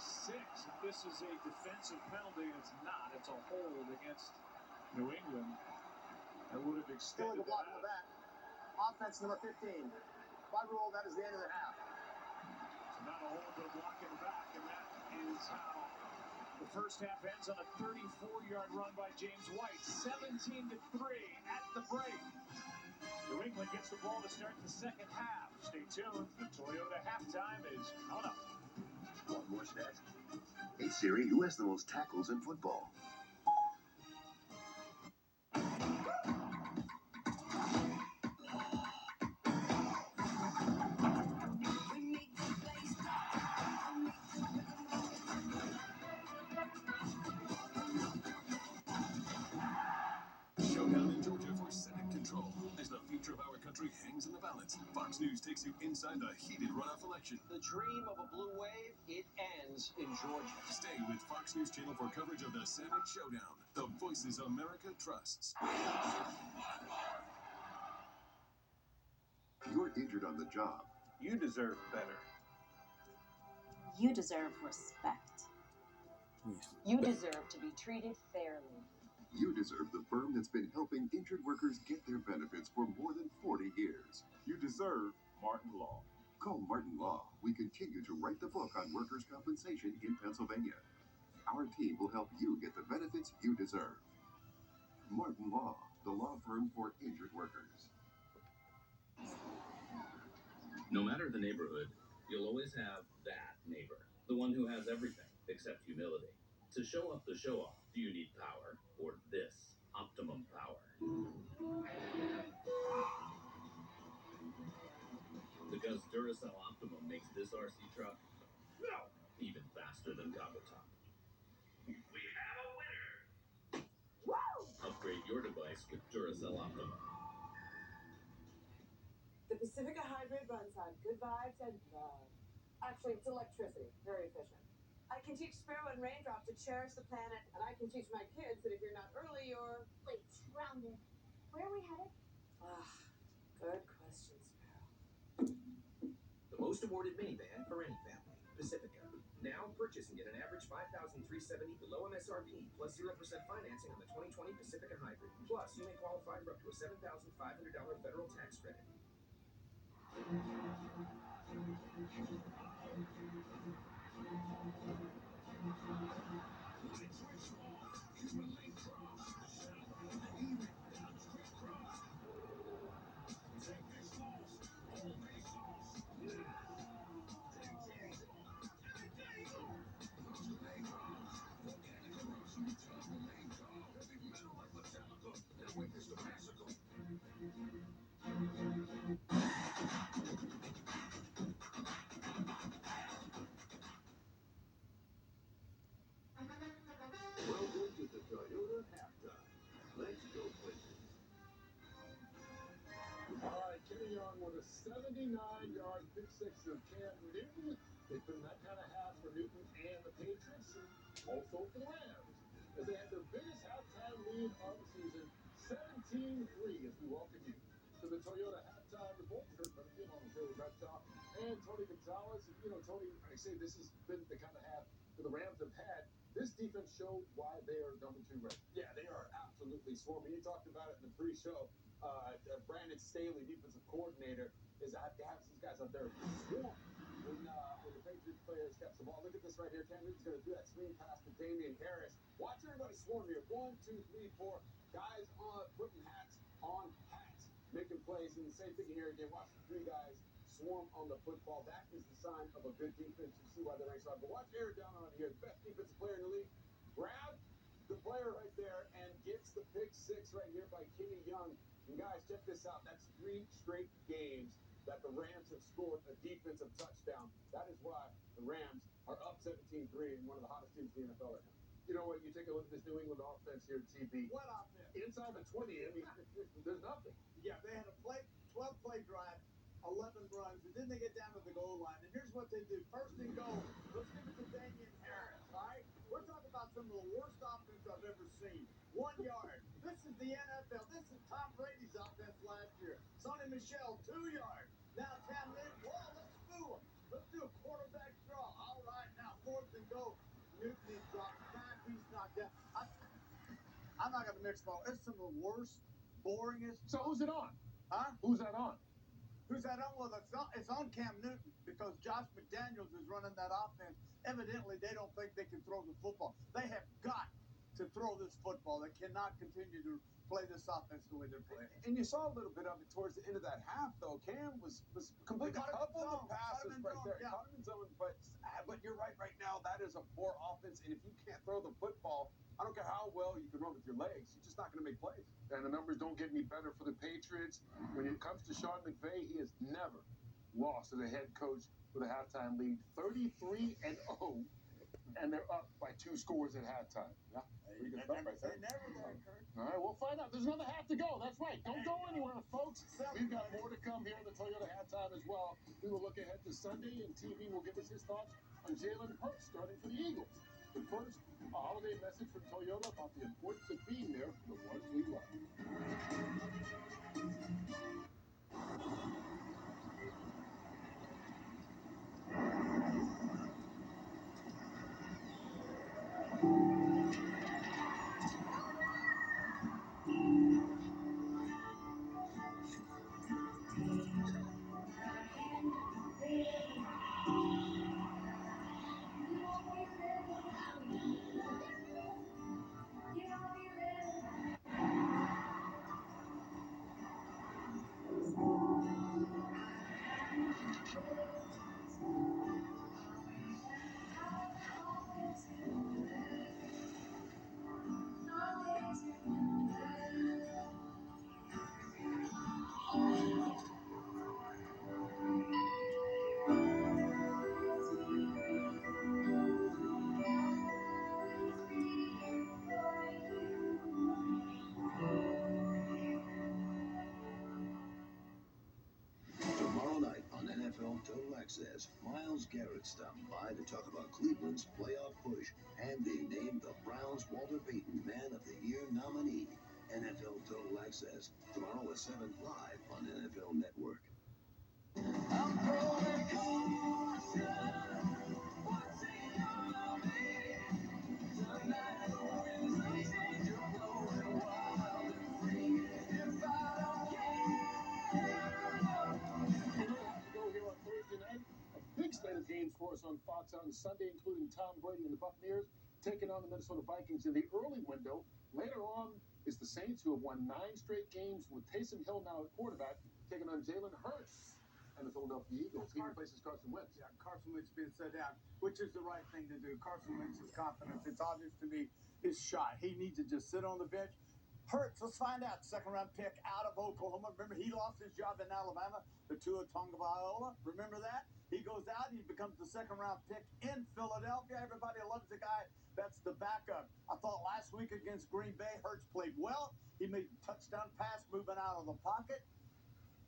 6. If this is a defensive penalty, it's not. It's a hold against New England. That would have extended the block in the back. Offense number 15. By rule, that is the end of the half. So not a hold, but a block in the back, and that is how the first half ends on a 34-yard run by James White. 17-3 at the break. New England gets the ball to start the second half. Stay tuned. The Toyota halftime is coming up. Want more stats? Hey Siri, who has the most tackles in football? Showdown in Georgia for Senate control. As the future of our country hangs in the balance, Fox News takes you inside the heated runoff election. The dream of a blue wave, it ends in Georgia. Stay with Fox News Channel for coverage of the Senate Showdown. The voices America trusts. You're injured on the job. You deserve better. You deserve respect. You deserve to be treated fairly. You deserve the firm that's been helping injured workers get their benefits for more than 40 years. You deserve Martin Law. Call Martin Law. We continue to write the book on workers' compensation in Pennsylvania. Our team will help you get the benefits you deserve. Martin Law, the law firm for injured workers. No matter the neighborhood, you'll always have that neighbor. The one who has everything except humility. To show up the show-off, do you need power or this optimum power? Because Duracell Optimum makes this RC truck even faster than Cabo Top. We have a winner! Woo! Upgrade your device with Duracell Optimum. The Pacifica Hybrid runs on good vibes and actually, it's electricity. Very efficient. I can teach Sparrow and Raindrop to cherish the planet, and I can teach my kids that if you're not early, you're... Wait, grounded. Where are we headed? Good question, Sparrow. The most awarded minivan for any family. Pacifica. Now purchase and get an average $5,370 below MSRP, plus 0% financing on the 2020 Pacifica Hybrid. Plus, you may qualify for up to a $7,500 federal tax credit. Welcome to the Toyota halftime. Let's go places. All right, Kenny Young with a 79-yard pick six of Cam Newton. It's been that kind of half for Newton and the Patriots, and also for the Rams, as they had their biggest halftime lead of the season, 17-3, as we welcome you to the Toyota halftime report. Kurt Bennett on the show with Bradshaw and Tony Gonzalez. You know, Tony, I say this has been the kind of half that the Rams have had. This defense showed why they are number 2 ranked. Yeah, they are absolutely swarming. You talked about it in the pre-show. Brandon Staley, defensive coordinator, is have to have these guys out there swarm when the Patriots players catch the ball. Look at this right here. Cam Newton's going to do that screen pass to Damian Harris. Watch everybody swarm here. 1, 2, 3, 4 guys on putting hats on hats, making plays. And the same thing here again. Watch the 3 guys swarm on the football. That is the sign of a good defense. You see why the ranks are. But watch Aaron down on here, the best defensive player in the league. Grab the player right there and gets the pick six right here by Kenny Young. And guys, check this out. That's 3 straight games that the Rams have scored a defensive touchdown. That is why the Rams are up 17-3 and one of the hottest teams in the NFL right now. You know what? You take a look at this New England offense here, TB. What offense? Inside the 20, I mean, there's nothing. Yeah, they had a 12-play drive, 11 runs, and then they get down to the goal line. And here's what they do. First and goal, let's give it to Damian Harris, all right? We're talking about some of the worst offense I've ever seen. 1 yard. This is the NFL. This is Tom Brady's offense last year. Sonny Michel, 2 yards. Now Cam Newton, whoa, let's fool him. Let's do a quarterback draw. All right, now 4th and go. Newton dropped back. He's knocked out. I'm not going to mix them all. It's some of the worst, boringest. So who's it on? Huh? Who's that on? Who's that on? Well, it's on Cam Newton because Josh McDaniels is running that offense. Evidently, they don't think they can throw the football. They have got to throw this football. They cannot continue to play this offense the way they're playing. And you saw a little bit of it towards the end of that half, though. Cam was completely a couple of the passes right there. Yeah. Caught him in zone, but you're right. Right now, that is a poor offense, and if you can't throw the football, I don't care how well you can run with your legs, you're just not going to make plays. And the numbers don't get any better for the Patriots. When it comes to Sean McVay, he has never lost as a head coach with a halftime lead, 33-0, and they're up by 2 scores at halftime. Yeah, pretty good stuff right there. They never there, Kurt. All right, we'll find out. There's another half to go. That's right. Don't go anywhere, folks. We've got more to come here in the Toyota halftime as well. We will look ahead to Sunday, and TV will give us his thoughts on Jalen Hurts starting for the Eagles. But first, a holiday message from Toyota about the importance of being there for the ones we love. Tomorrow night on NFL Total Access, Myles Garrett stopped by to talk about Cleveland's playoff push and being named the Browns' Walter Payton Man of the Year nominee. NFL Total Access, tomorrow at 7 live on NFL Network. Big slate of games for us on Fox on Sunday, including Tom Brady and the Buccaneers taking on the Minnesota Vikings in the early window. Later on is the Saints, who have won 9 straight games with Taysom Hill now at quarterback, taking on Jalen Hurts and the Philadelphia Eagles. He replaces Carson Wentz. Yeah, Carson Wentz being set down, which is the right thing to do. Carson Wentz's confidence, it's obvious to me, is shot. He needs to just sit on the bench. Hurts, let's find out. Second-round pick out of Oklahoma. Remember, he lost his job in Alabama, the Tua Tagovailoa. Remember that? He goes out, he becomes the second-round pick in Philadelphia. Everybody loves the guy. That's the backup. I thought last week against Green Bay, Hurts played well. He made a touchdown pass moving out of the pocket.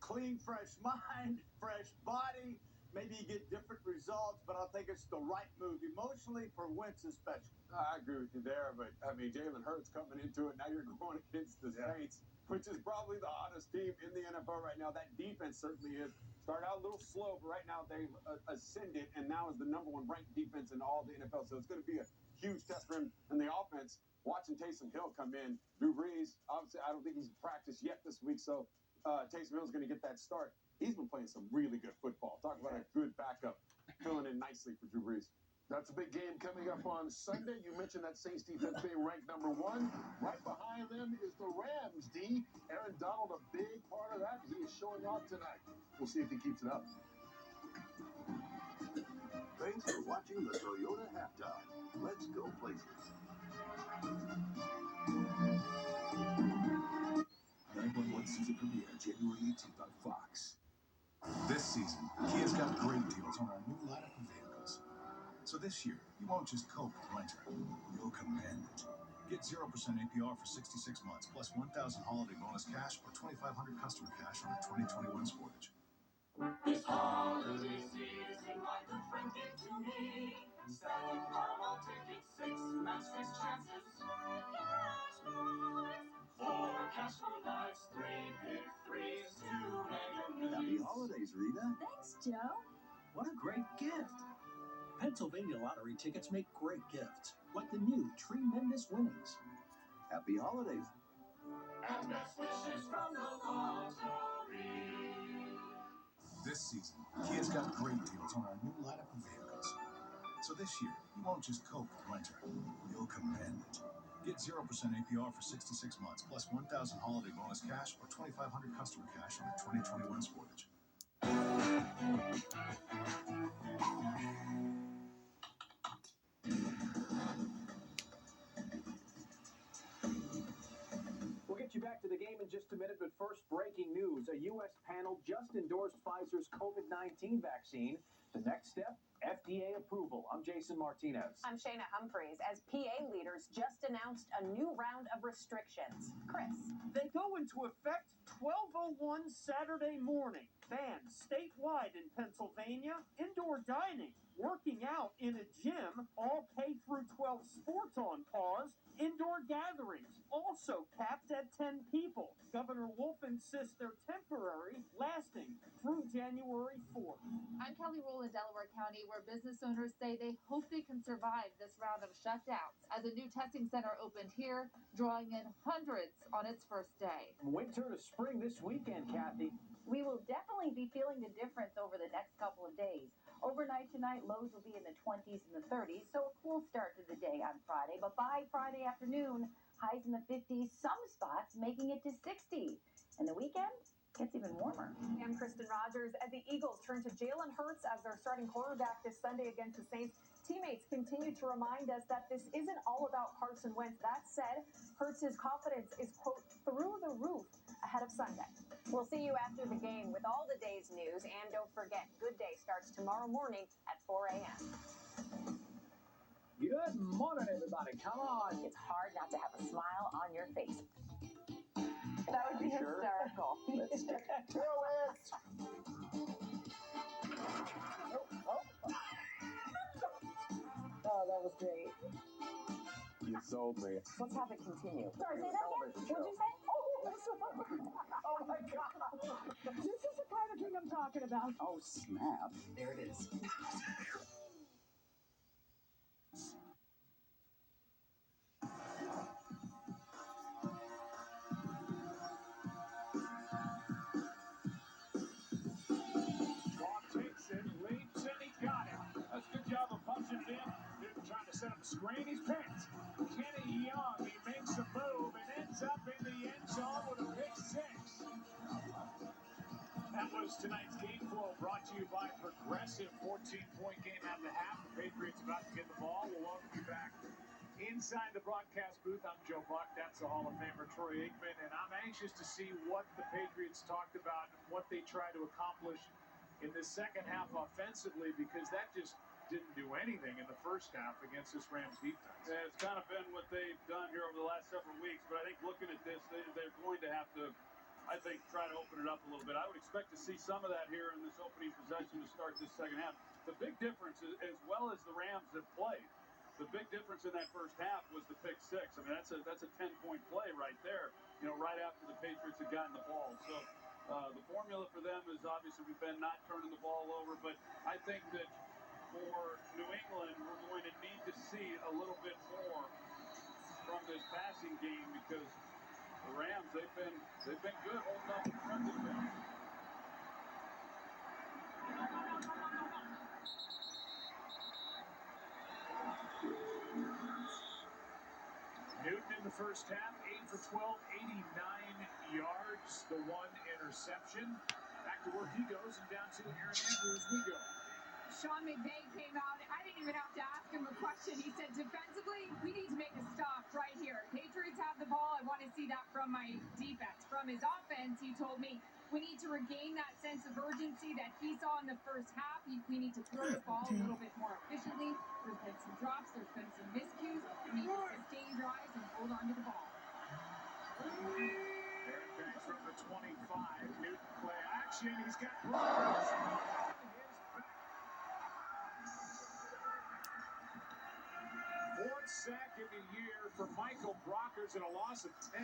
Clean, fresh mind, fresh body. Maybe you get different results, but I think it's the right move emotionally for Wentz especially. I agree with you there, but I mean, Jalen Hurts coming into it, now you're going against the Saints, which is probably the hottest team in the NFL right now. That defense certainly is. Started out a little slow, but right now they've ascended and now is the #1 ranked defense in all the NFL. So it's going to be a huge test for him in the offense. Watching Taysom Hill come in, Drew Brees, obviously I don't think he's practiced yet this week, so Taysom Hill is going to get that start. He's been playing some really good football. Talk about a good backup, filling in nicely for Drew Brees. That's a big game coming up on Sunday. You mentioned that Saints defense being ranked #1. Right behind them is the Rams, D. Aaron Donald, a big part of that. He is showing off tonight. We'll see if he keeps it up. Thanks for watching the Toyota Halftime. Let's go places. 911 season premiere January 18th on Fox. This season, Kia's got great deals on our new lineup of vehicles. So this year, you won't just cope with winter, you'll command it. Get 0% APR for 66 months, plus 1,000 holiday bonus cash or 2,500 customer cash on a 2021 Sportage. This holiday season, my good friend gave to me 7 Paramount tickets, 6 match race chances, cash for life, 4 cash for life, 3 pick 3s, 2 mega millions. Happy holidays, Rita. Thanks, Joe. What a great gift. Pennsylvania lottery tickets make great gifts, like the new Tremendous Winnings. Happy holidays. And best wishes from the lottery. This season, Kia's got great deals on our new lineup of vehicles. So this year, you won't just cope with winter, you'll command it. Get 0% APR for 66 months, plus 1,000 holiday bonus cash or 2,500 customer cash on the 2021 Sportage. We'll get you back to the game in just a minute, but first, breaking news. A U.S. panel just endorsed Pfizer's COVID-19 vaccine. The next step, FDA approval. I'm Jason Martinez. I'm Shayna Humphreys. As PA leaders just announced a new round of restrictions. Chris. They go into effect 12:01 Saturday morning. Banned statewide in Pennsylvania. Indoor dining, working out in a gym, all K through 12 sports on pause. Indoor gatherings, also capped at 10 people. Governor Wolf insists they're temporary, lasting through January 4th. I'm Kelly Rule in Delaware County, where business owners say they hope they can survive this round of shutdowns, as a new testing center opened here, drawing in hundreds on its first day. Winter to spring this weekend, Kathy. We will definitely be feeling the difference over the next couple of days. Overnight tonight, lows will be in the 20s and the 30s, so a cool start to the day on Friday. But by Friday afternoon, highs in the 50s, some spots making it to 60. And the weekend gets even warmer. I'm Kristen Rogers. As the Eagles turn to Jalen Hurts as their starting quarterback this Sunday against the Saints, teammates continue to remind us that this isn't all about Carson Wentz. That said, Hurts' confidence is, quote, through the roof ahead of Sunday. We'll see you after the game with all the day's news. And don't forget, Good Day starts tomorrow morning at 4 a.m. Good morning, everybody. Come on. It's hard not to have a smile on your face. That would be hysterical. Let's do it. Oh, that was great. You sold me. Let's have it continue. Sorry, say that again? What'd you say? Oh my God. This is the kind of thing I'm talking about. Oh, snap. There it is. Takes it, leaps, and he got it. That's a good job of punching it in. Newton trying to set up a screen. He's picked. Kenny Young, he makes a move and ends up in the end zone with a pick six. That was tonight's game flow, brought to you by Progressive. 14-point game at the half. The Patriots about to get the ball. We'll welcome you back inside the broadcast booth. I'm Joe Buck. That's the Hall of Famer Troy Aikman, and I'm anxious to see what the Patriots talked about and what they try to accomplish in the second half offensively, because that just didn't do anything in the first half against this Rams defense. Yeah, it's kind of been what they've done here over the last several weeks, but I think looking at this, they're going to have to, I think, try to open it up a little bit. I would expect to see some of that here in this opening possession to start this second half. The big difference, as well as the Rams have played, the big difference in that first half was the pick six. I mean, that's a 10-point play right there, right after the Patriots had gotten the ball. So the formula for them is obviously been not turning the ball over, but I think that for New England, we're going to need to see a little bit more from this passing game, because the Rams, they've been good holding up in front defense. Newton in the first half, 8 for 12, 89 yards, the one interception. Back to work he goes, and down to Aaron Andrews we go. Sean McVay came out. I didn't even have to ask him a question. He said, defensively, we need to make a stop right here. Patriots have the ball. I want to see that from my defense. From his offense, he told me we need to regain that sense of urgency that he saw in the first half. We need to throw the ball a little bit more efficiently. There's been some drops. There's been some miscues. We need to sustain drives and hold on to the ball. Aaron Banks from the 25. Newton play action. He's got Brockers. Fourth sack in the year for Michael Brockers and a loss of 10.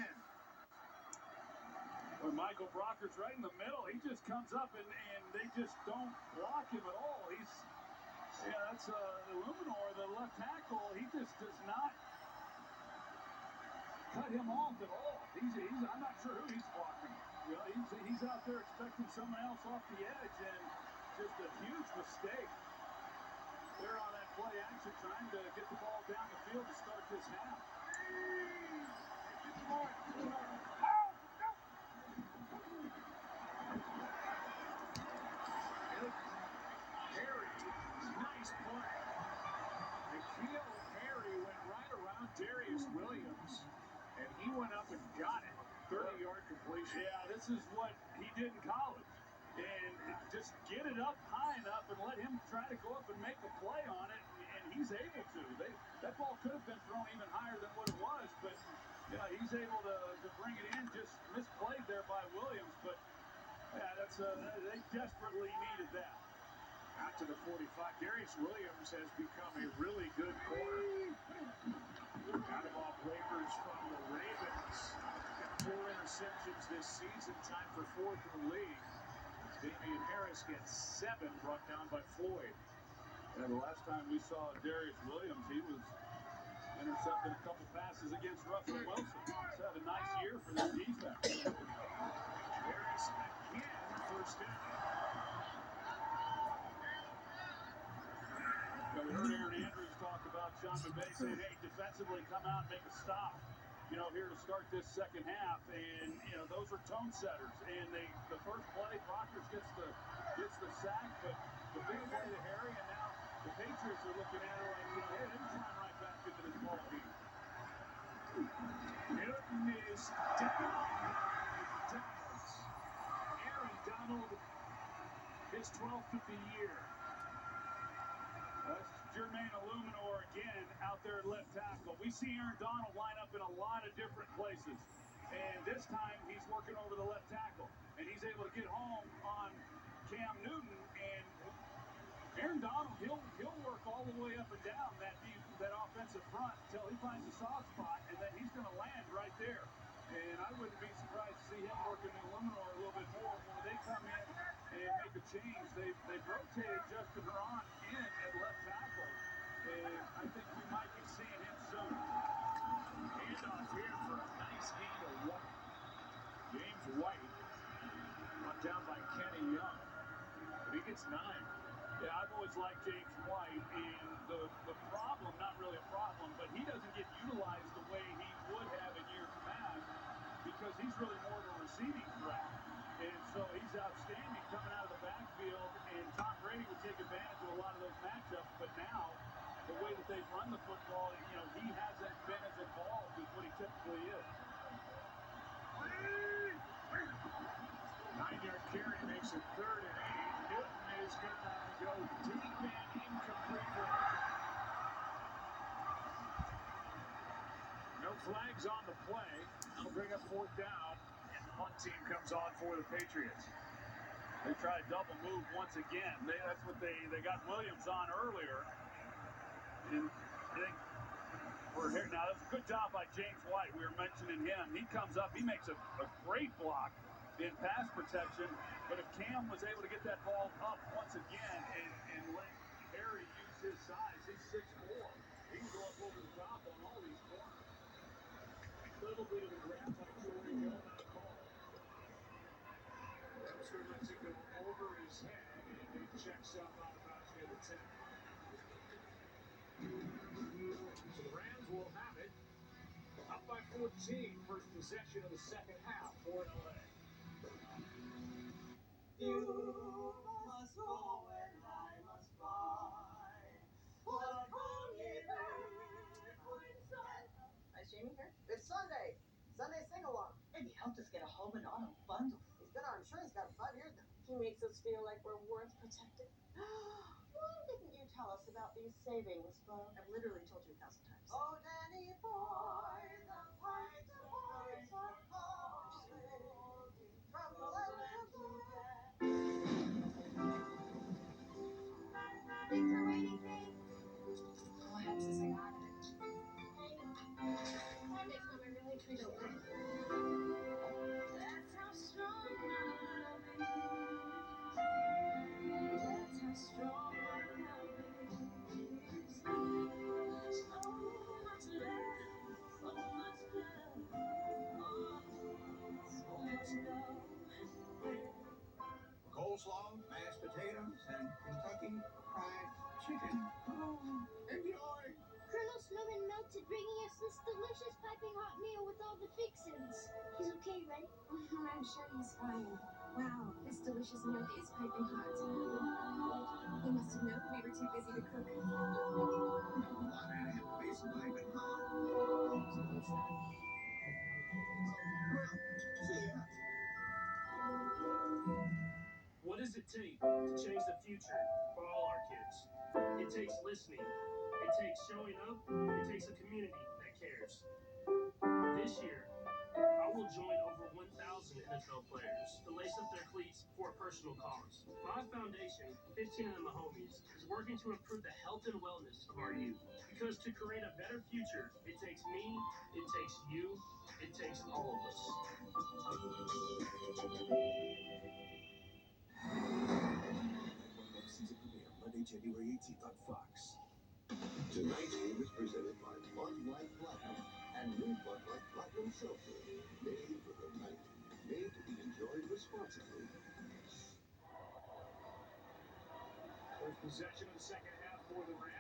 When Michael Brockers right in the middle, he just comes up and they just don't block him at all. Illuminor, the left tackle, he just does not cut him off at all. I'm not sure who he's blocking. You know, he's out there expecting someone else off the edge, and just a huge mistake. They're on that play action, trying to get the ball down the field to start this half. Harry, nice play. Nikhil Harry went right around Darius Williams, and he went up and got it. 30-yard completion. Yeah, this is what he did in college. And just get it up high enough and let him try to go up and make a play on it, and he's able to. That ball could have been thrown even higher than what it was, but he's able to bring it in. Just misplayed there by Williams, but yeah, they desperately needed that. Out to the 45. Darius Williams has become a really good corner. Out of off waivers from the Ravens. Got 4 interceptions this season, time for 4th in the league. Damian Harris gets 7 brought down by Floyd. And the last time we saw Darius Williams, he was intercepting a couple passes against Russell Wilson. He's had a nice year for this defense. Harris again, first down. We heard Aaron Andrews talk about Sean McVay saying, hey, defensively, come out and make a stop, here to start this second half. And, those are tone setters. And the first play, Proctors gets the sack, but the big play to Harry, and now the Patriots are looking at it like, hey, they're trying right back into this ball game. Newton is down. Donalds. Aaron Donald, his 12th of the year. That's Jermaine Illuminor again out there at left tackle. We see Aaron Donald line up in a lot of different places. And this time he's working over the left tackle. And he's able to get home on Cam Newton. And Aaron Donald, he'll work all the way up and down that offensive front until he finds a soft spot. And then he's going to land right there. And I wouldn't be surprised to see him working Illuminor a little bit more when they come in and make a change. They've rotated Justin Huron in at left tackle, and I think we might be seeing him soon. Handoff here for a nice gain of White. James White brought down by Kenny Young, but he gets 9. Yeah, I've always liked James White, and the problem, not really a problem, but he doesn't get utilized the way he would have in years past because he's really more of a receiving threat. And so he's outstanding coming out of the backfield, and Tom Brady would take advantage of a lot of those matchups. But now, the way that they've run the football, he hasn't been as involved as what he typically is. 9-yard carry makes it 3rd and 8. Newton is going to go deep and incomplete. No flags on the play. That'll bring up 4th down. And the punt team comes on for the Patriots. They try a double move once again. That's what they got Williams on earlier. And I think we're here now. That's a good job by James White. We were mentioning him. He comes up. He makes a great block in pass protection. But if Cam was able to get that ball up once again and let Harry use his size, he's 6'4". He can go up over the top on all these corners. A little bit of a grab by Jordan Hill, not a call. Webster lets it go over his head, and he checks up out of bounds near the 10. So the Rams will have it. Up by 14, first possession of the second half for LA. You must go and I must ride. What only Hi, Jamie here. It's Sunday. Sunday sing-along. Maybe helped us get a home and auto bundle. He's been our insurance guy for 5 years now. He makes us feel like we're worth protecting. Why didn't you tell us about these savings, Bob? I've literally told you 1,000 times. Oh, Danny boy, the pipes are calling. From the land to land. Thanks for waiting, babe. Oh, I have to say hi to him. Hey. That makes Mama really appreciate it. That's how strong my love is. That's how strong my love is. chicken. Enjoy! Colonel Snowman melted, bringing us this delicious piping hot meal with all the fixins. He's okay, right? I'm sure he's fine. Wow, this delicious meal is piping hot. He must have known we were too busy to cook. It's piping hot. See ya. What does it take to change the future for all our kids? It takes listening. It takes showing up. It takes a community that cares. This year, I will join over 1,000 NFL players to lace up their cleats for a personal cause. My foundation, 15 of the homies, is working to improve the health and wellness of our youth. Because to create a better future, it takes me, it takes you, it takes all of us. Season premiere Monday, January 18th on Fox. Tonight's game is presented by Bud Light Platinum and new Bud Light Platinum Seltzer. Made for the night. Made to be enjoyed responsibly. First possession of the second half for the Rams.